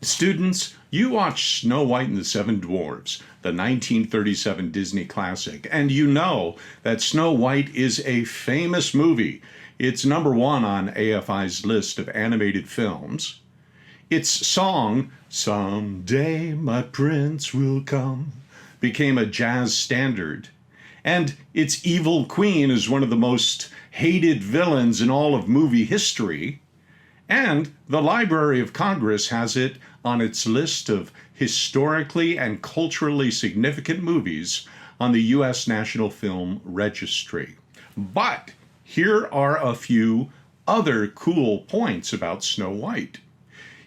Students, you watched Snow White and the Seven Dwarfs, the 1937 Disney classic, and you know that Snow White is a famous movie. It's #1 on AFI's list of animated films. Its song, "Someday My Prince Will Come," became a jazz standard. And its evil queen is one of the most hated villains in all of movie history. And the Library of Congress has it on its list of historically and culturally significant movies on the U.S. National Film Registry. But here are a few other cool points about Snow White.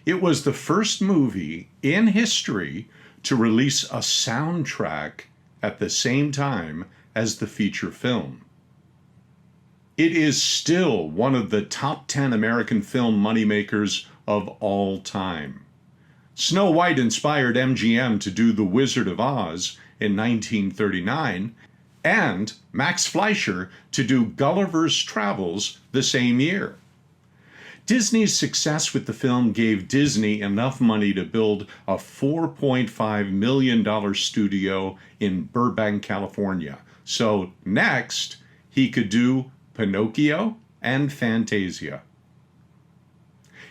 It was the first movie in history to release a soundtrack at the same time as the feature film. It is still one of the top 10 American film moneymakers of all time. Snow White inspired MGM to do The Wizard of Oz in 1939, and Max Fleischer to do Gulliver's Travels the same year. Disney's success with the film gave Disney enough money to build a $4.5 million studio in Burbank, California. So next, he could do Pinocchio and Fantasia.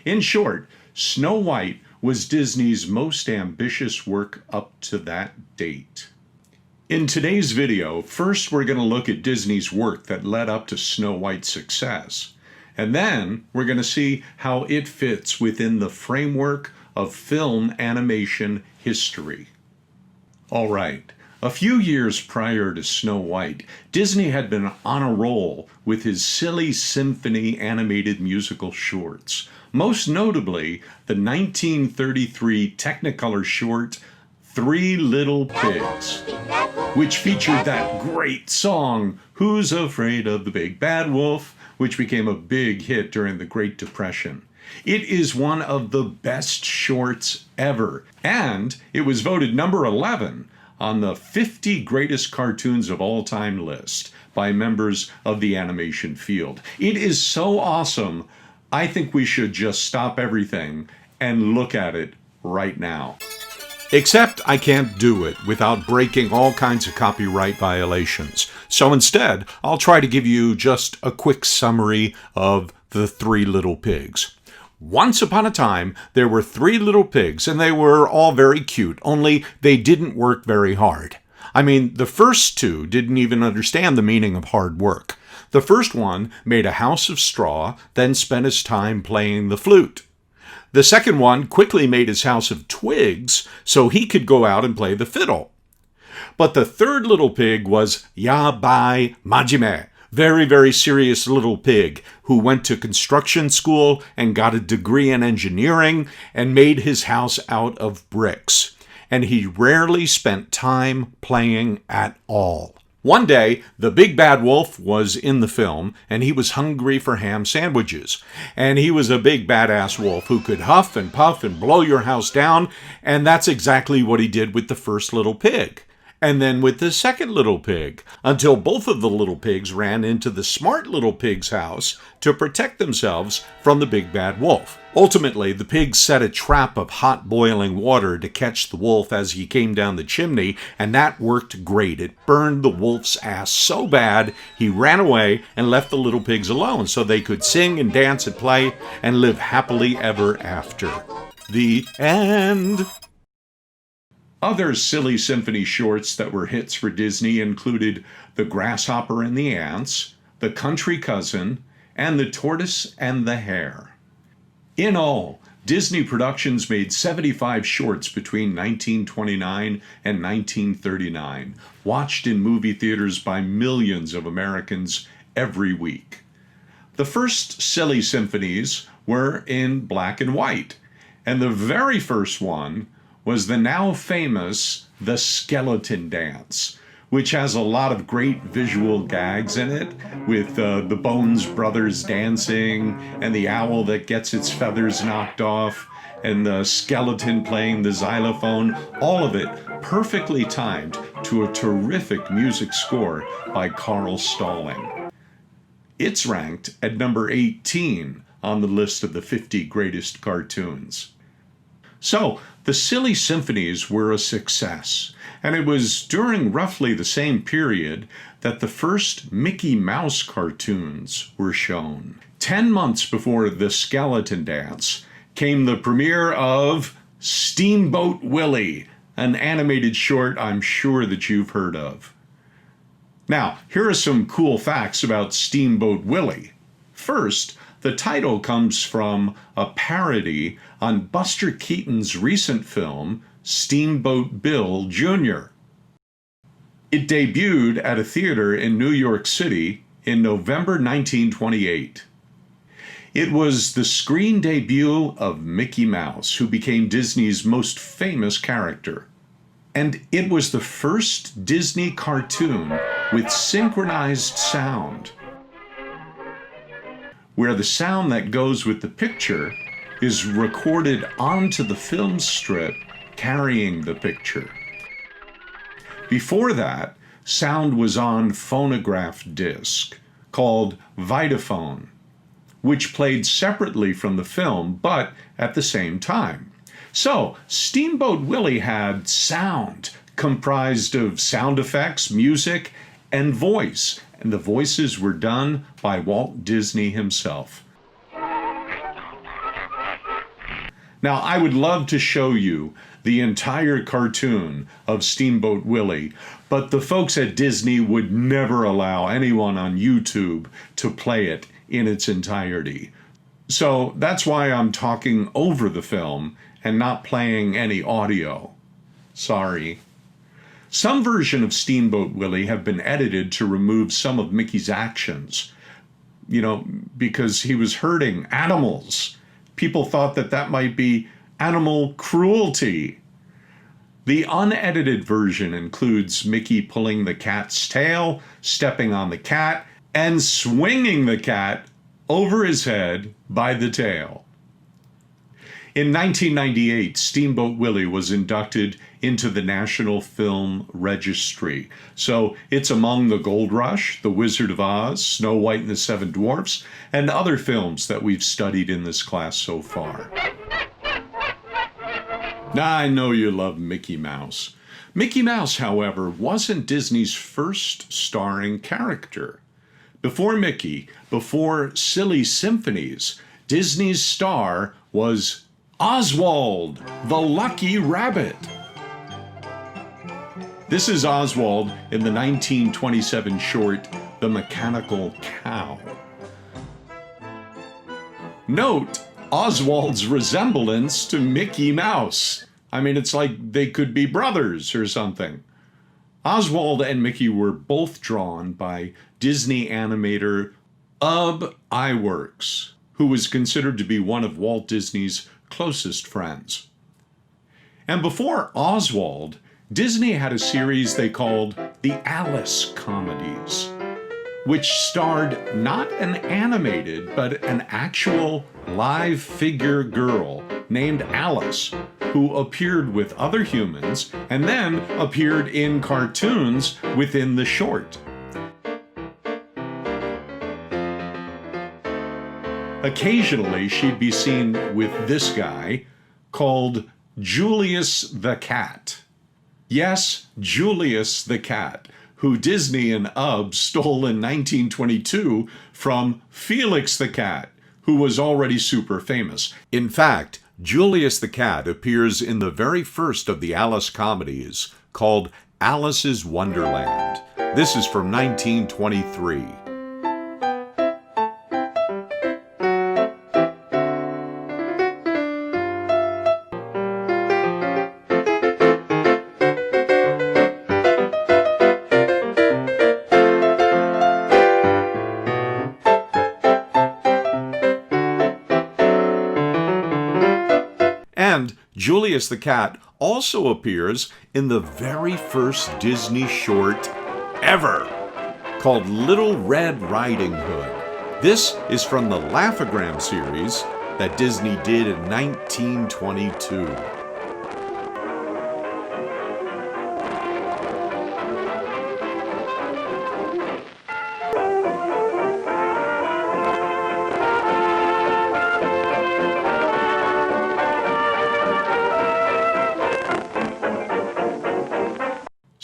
In short, Snow White was Disney's most ambitious work up to that date. In today's video, first we're going to look at Disney's work that led up to Snow White's success. And then we're going to see how it fits within the framework of film animation history. All right. A few years prior to Snow White, Disney had been on a roll with his Silly Symphony animated musical shorts, most notably the 1933 Technicolor short, Three Little Pigs, which featured that great song, "Who's Afraid of the Big Bad Wolf?" which became a big hit during the Great Depression. It is one of the best shorts ever, and it was voted number 11 on the 50 greatest cartoons of all time list by members of the animation field. It is so awesome, I think we should just stop everything and look at it right now. Except I can't do it without breaking all kinds of copyright violations. So instead, I'll try to give you just a quick summary of the Three Little Pigs. Once upon a time, there were 3 little pigs, and they were all very cute, only they didn't work very hard. I mean, the first 2 didn't even understand the meaning of hard work. The first one made a house of straw, then spent his time playing the flute. The second one quickly made his house of twigs so he could go out and play the fiddle. But the third little pig was Yabai Majime, very, very serious little pig who went to construction school and got a degree in engineering and made his house out of bricks. And he rarely spent time playing at all. One day, the big bad wolf was in the film, and he was hungry for ham sandwiches. And he was a big badass wolf who could huff and puff and blow your house down, and that's exactly what he did with the first little pig. And then with the second little pig, until both of the little pigs ran into the smart little pig's house to protect themselves from the big bad wolf. Ultimately, the pigs set a trap of hot boiling water to catch the wolf as he came down the chimney, and that worked great. It burned the wolf's ass so bad, he ran away and left the little pigs alone so they could sing and dance and play and live happily ever after. The end. Other Silly Symphony shorts that were hits for Disney included The Grasshopper and the Ants, The Country Cousin, and The Tortoise and the Hare. In all, Disney Productions made 75 shorts between 1929 and 1939, watched in movie theaters by millions of Americans every week. The first Silly Symphonies were in black and white, and the very first one was the now famous The Skeleton Dance, which has a lot of great visual gags in it, with the Bones brothers dancing, and the owl that gets its feathers knocked off, and the skeleton playing the xylophone, all of it perfectly timed to a terrific music score by Carl Stalling. It's ranked at number 18 on the list of the 50 greatest cartoons. So, the Silly Symphonies were a success, and it was during roughly the same period that the first Mickey Mouse cartoons were shown. 10 months before The Skeleton Dance came the premiere of Steamboat Willie, an animated short I'm sure that you've heard of. Now, here are some cool facts about Steamboat Willie. First, the title comes from a parody on Buster Keaton's recent film, Steamboat Bill Jr. It debuted at a theater in New York City in November 1928. It was the screen debut of Mickey Mouse, who became Disney's most famous character. And it was the first Disney cartoon with synchronized sound, where the sound that goes with the picture is recorded onto the film strip carrying the picture. Before that, sound was on phonograph disc called Vitaphone, which played separately from the film but at the same time. So, Steamboat Willie had sound comprised of sound effects, music, and voice, and the voices were done by Walt Disney himself. Now, I would love to show you the entire cartoon of Steamboat Willie, but the folks at Disney would never allow anyone on YouTube to play it in its entirety. So that's why I'm talking over the film and not playing any audio. Sorry. Some version of Steamboat Willie have been edited to remove some of Mickey's actions, because he was hurting animals. People thought that that might be animal cruelty. The unedited version includes Mickey pulling the cat's tail, stepping on the cat, and swinging the cat over his head by the tail. In 1998, Steamboat Willie was inducted into the National Film Registry. So it's among The Gold Rush, The Wizard of Oz, Snow White and the Seven Dwarfs, and other films that we've studied in this class so far. I know you love Mickey Mouse. Mickey Mouse, however, wasn't Disney's first starring character. Before Mickey, before Silly Symphonies, Disney's star was Oswald, the Lucky Rabbit. This is Oswald in the 1927 short, The Mechanical Cow. Note Oswald's resemblance to Mickey Mouse. I mean, it's like they could be brothers or something. Oswald and Mickey were both drawn by Disney animator Ub Iwerks, who was considered to be one of Walt Disney's closest friends. And before Oswald, Disney had a series they called the Alice Comedies, which starred not an animated, but an actual live figure girl named Alice, who appeared with other humans and then appeared in cartoons within the short. Occasionally, she'd be seen with this guy called Julius the Cat. Yes, Julius the Cat, who Disney and Ub stole in 1922 from Felix the Cat, who was already super famous. In fact, Julius the Cat appears in the very first of the Alice comedies, called Alice's Wonderland. This is from 1923. And Julius the Cat also appears in the very first Disney short ever, called Little Red Riding Hood. This is from the Laugh-O-Gram series that Disney did in 1922.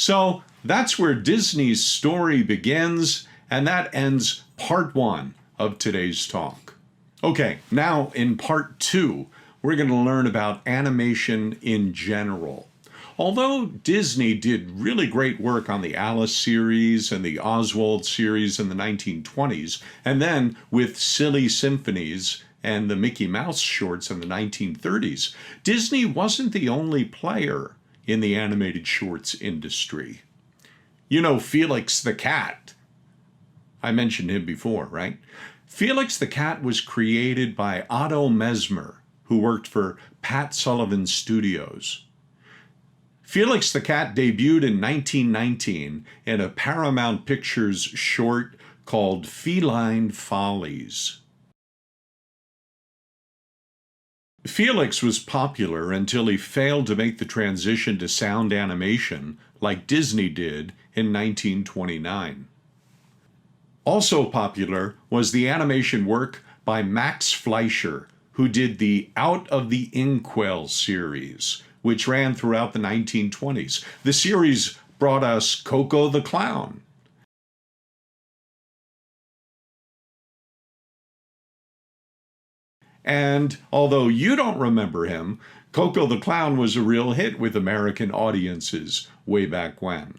So that's where Disney's story begins, and that ends part one of today's talk. Okay, now in part two, we're going to learn about animation in general. Although Disney did really great work on the Alice series and the Oswald series in the 1920s, and then with Silly Symphonies and the Mickey Mouse shorts in the 1930s, Disney wasn't the only player in the animated shorts industry. You know Felix the Cat. I mentioned him before, right? Felix the Cat was created by Otto Mesmer, who worked for Pat Sullivan Studios. Felix the Cat debuted in 1919 in a Paramount Pictures short called Feline Follies. Felix was popular until he failed to make the transition to sound animation like Disney did in 1929. Also popular was the animation work by Max Fleischer, who did the Out of the Inkwell series, which ran throughout the 1920s. The series brought us Coco the Clown. And although you don't remember him, Coco the Clown was a real hit with American audiences way back when.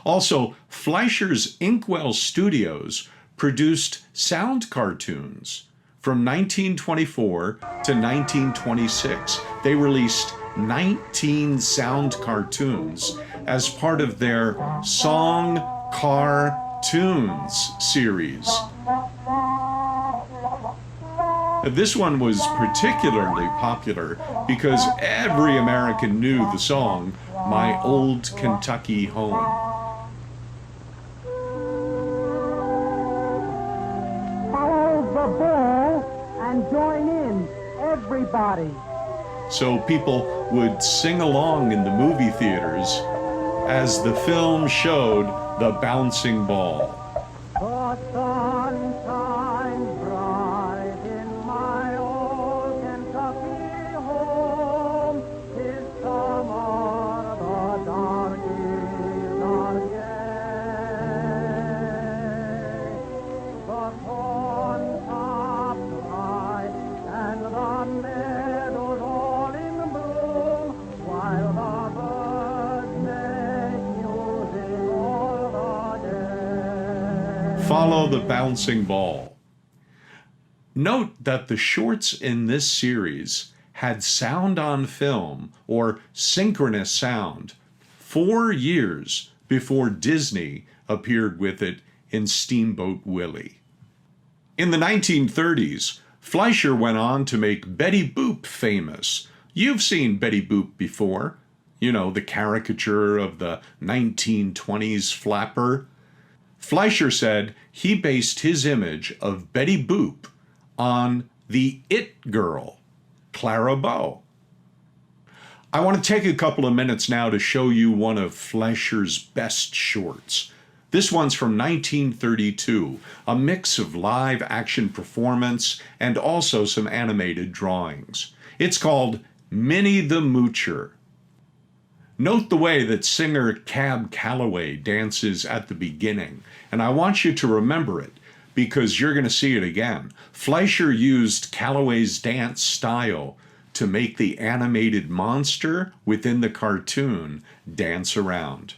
Also, Fleischer's Inkwell Studios produced sound cartoons. From 1924 to 1926, they released 19 sound cartoons as part of their Song Cartoons series. This one was particularly popular because every American knew the song, My Old Kentucky Home. And join in, everybody. So people would sing along in the movie theaters as the film showed the bouncing ball. The sun shines bright in my old Kentucky home. 'Tis summer, the darkies are gay. The corn tops rise and the meadows all in bloom, while the birds make music all the day. Follow the bouncing ball. Note that the shorts in this series had sound on film, or synchronous sound, 4 years before Disney appeared with it in Steamboat Willie. In the 1930s, Fleischer went on to make Betty Boop famous. You've seen Betty Boop before. You know, the caricature of the 1920s flapper. Fleischer said he based his image of Betty Boop on the It Girl, Clara Bow. I want to take a couple of minutes now to show you one of Fleischer's best shorts. This one's from 1932, a mix of live action performance and also some animated drawings. It's called Minnie the Moocher. Note the way that singer Cab Calloway dances at the beginning, and I want you to remember it because you're going to see it again. Fleischer used Calloway's dance style to make the animated monster within the cartoon dance around.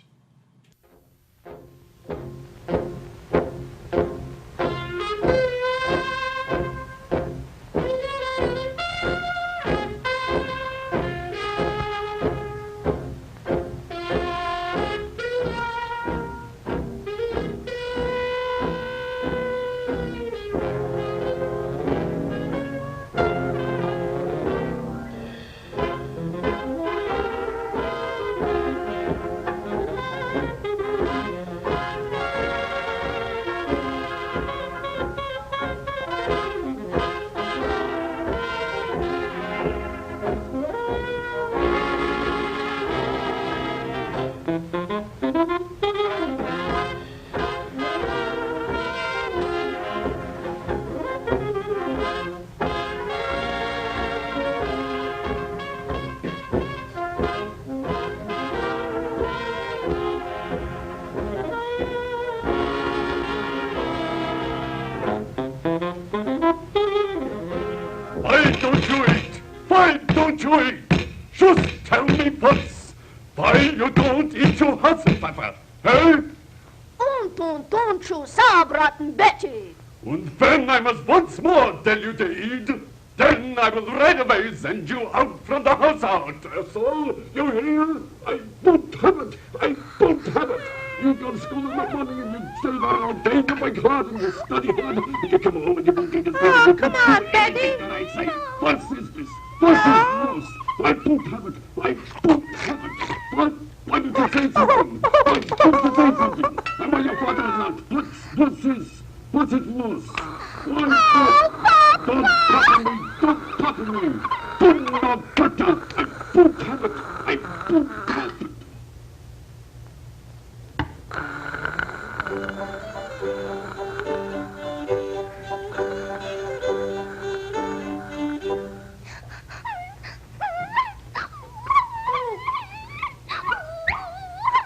And when I must once more tell you to eat, then I will right away send you out from the house out. So, you hear? I won't have it. I won't have it. You go to school in the morning and you stay there all day in my class and you study hard and you come home and you won't take a thing. Oh, come on, Daddy. And I say, what is this? What is this? I won't have it. I won't have it. Why did you say something? Why did you say something? And why your father is not? What's it, Moose? Don't pop me! Don't pop me! Don't not butter! I won't have it! I won't have it!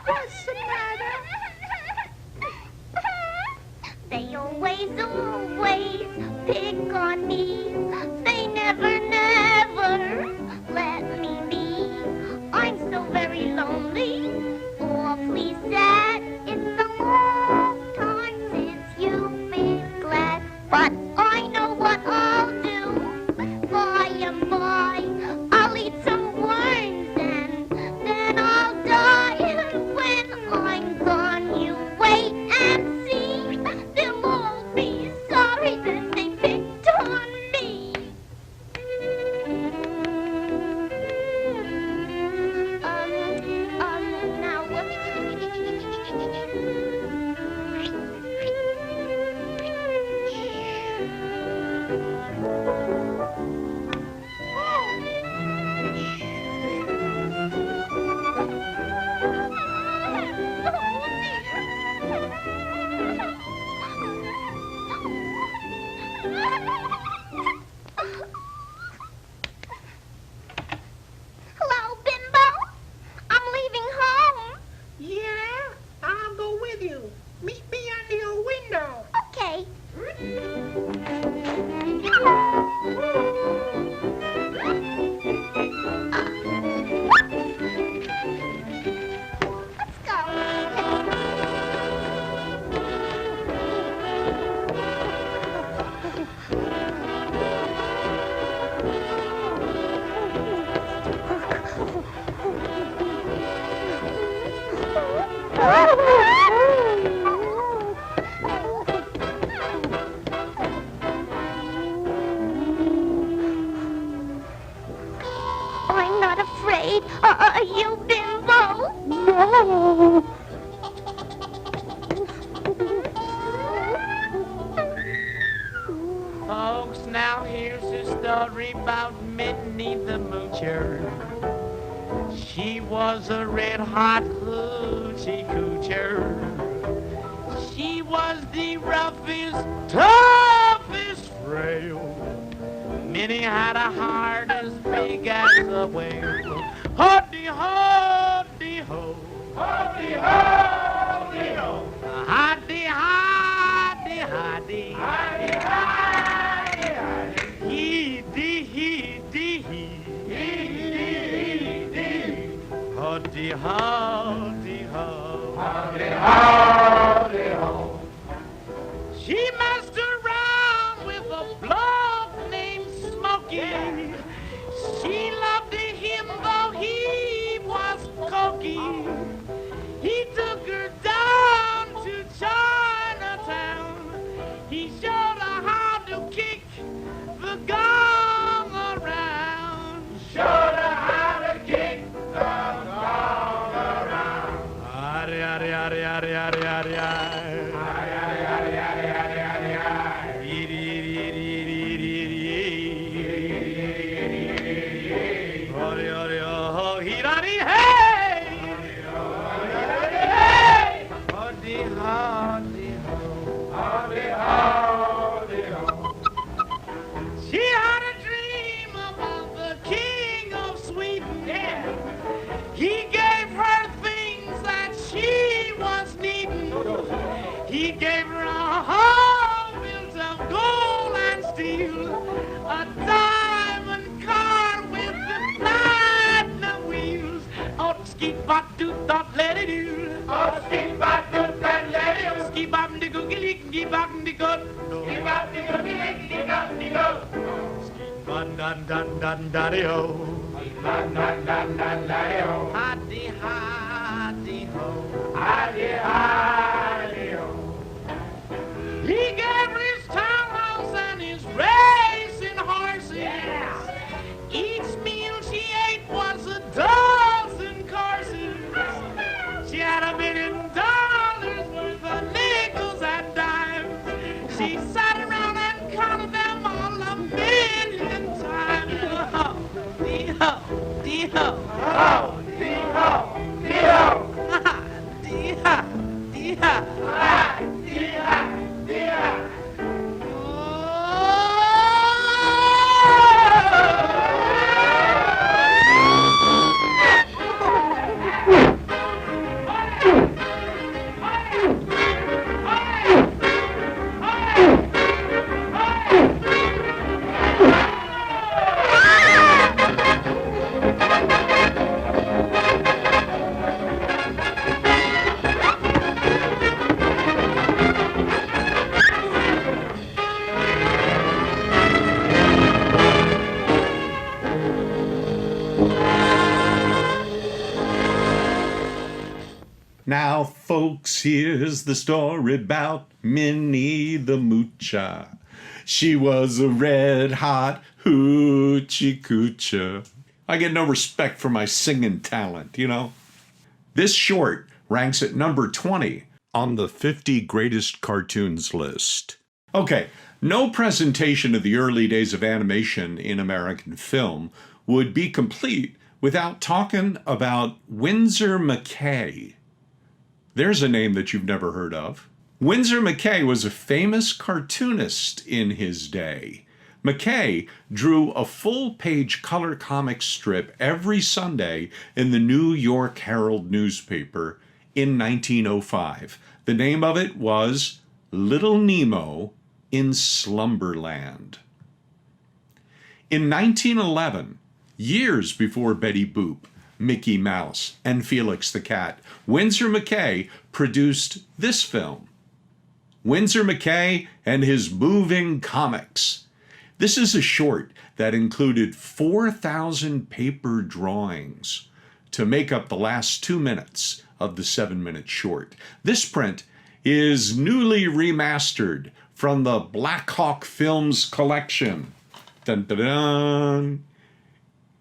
What's the matter? They always pick on me. They never let me be. I'm so very lonely, awfully sad. It's a long time since you've been glad. But I know what I'll do. By and by, I'll eat some worms and then I'll die. And when I'm gone, you wait and see. They'll all be sorry that they picked on me. Now what? Hello, Bimbo. I'm leaving home. Yeah, I'll go with you. Meet me under your window. Okay. Let's I'm not afraid. Are you, Bimbo? No. Folks, now here's a story about Minnie the Moocher. She was a red-hot hoochie coocher. She was the roughest, toughest frail. Minnie had a heart as big as a whale. Ho-dee-ho-dee-ho. Ho-dee-ho-dee-ho. Hi-dee-hi-dee-hi-dee. Hi-dee-hi-dee-hi-dee. Hee-dee-hee-dee-hee. Hee-dee-hee-dee. Ho-dee-ho-dee-ho. Ho-dee-ho-dee-ho. She messed around with a bloke named Smokey. She loved him though he was cocky. He took her down to Chinatown. He showed her how to kick the gong around. Showed her how to kick the gong around. Ari, ari, ari, ari, ari, ari, ari. She had a dream about the King of Sweden. He gave her things that she was needing. He gave her a home built of gold and steel, a diamond car with the platinum wheels. Oh, skip-bop-doot-dot, let it do. Oh, skip-bop-doot-dot, let it do. Skip-bop-de-googly, skip-bop-de-good. dun dun dun daddy ho. Dun dun dun dun daddy ho. Hoddy hoddy ho. Hidey hidey ho. He gave his townhouse and his racing horses. Each meal she ate was a dozen courses. She had $1 million worth of nickels and dimes. She sat around and counted them all 1,000,000 times. Oh, dee-ho, dee-ho. Ho, dee-ho, dee-ho. Dee-ha, dee-ha. Ah, dee-ha, dee-ha. Now, folks, here's the story about Minnie the Moocher. She was a red-hot hoochie coocher. I get no respect for my singing talent, you know? This short ranks at number 20 on the 50 greatest cartoons list. Okay, no presentation of the early days of animation in American film would be complete without talking about Windsor Mackay. There's a name that you've never heard of. Windsor Mackay was a famous cartoonist in his day. Mackay drew a full-page color comic strip every Sunday in the New York Herald newspaper in 1905. The name of it was Little Nemo in Slumberland. In 1911, years before Betty Boop, Mickey Mouse, and Felix the Cat, Windsor Mackay produced this film, Windsor Mackay and His Moving Comics. This is a short that included 4,000 paper drawings to make up the last 2 minutes of the 7-minute short. This print is newly remastered from the Black Hawk Films collection. Dun, dun, dun.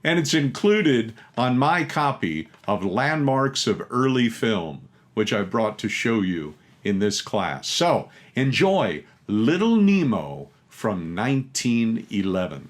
And it's included on my copy of Landmarks of Early Film, which I brought to show you in this class. So, enjoy Little Nemo from 1911.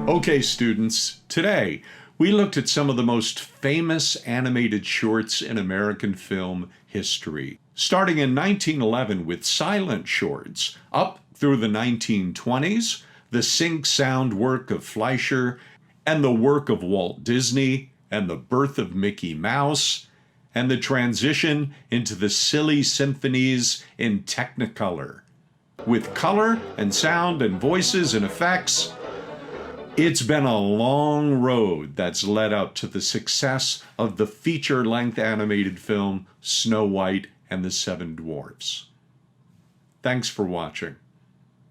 Okay, students, today we looked at some of the most famous animated shorts in American film history, starting in 1911 with silent shorts, up through the 1920s, the sync-sound work of Fleischer, and the work of Walt Disney, and the birth of Mickey Mouse, and the transition into the Silly Symphonies in Technicolor. With color and sound and voices and effects, it's been a long road that's led up to the success of the feature-length animated film Snow White and the Seven Dwarfs. Thanks for watching.